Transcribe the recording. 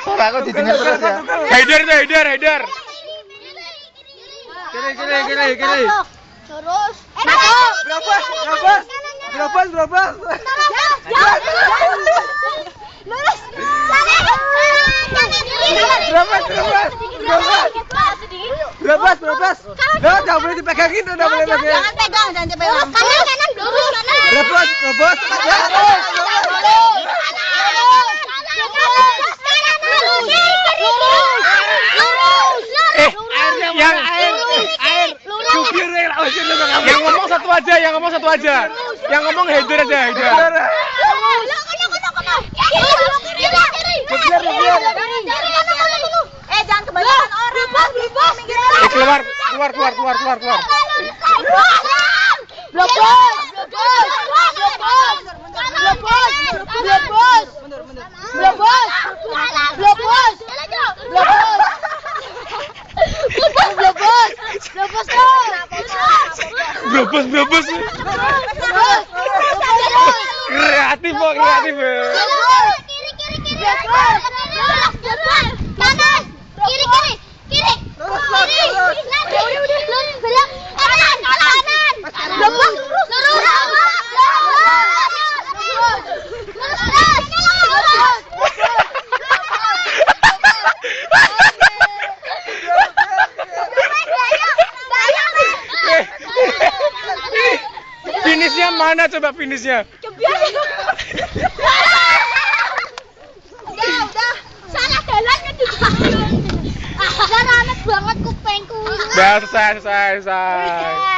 Suara aku didengar terus ya. Haidar itu, Haidar. Kiri. Terus. Berobos. Lurus. Berobos. Enggak boleh dipegangin, enggak boleh pegang. Jangan pegang. Kanan lurus. Berobos. Yang ngomong satu aja. Yang ngomong Haidar aja, Haidar. Jangan kebanyakan orang. Keluar. Blobos. Kreatif. Kanan, kiri. Belok kanan. Finishnya mana coba finishnya? Udah. Salah jalannya juga. Rame banget kupengku. Udah selesai.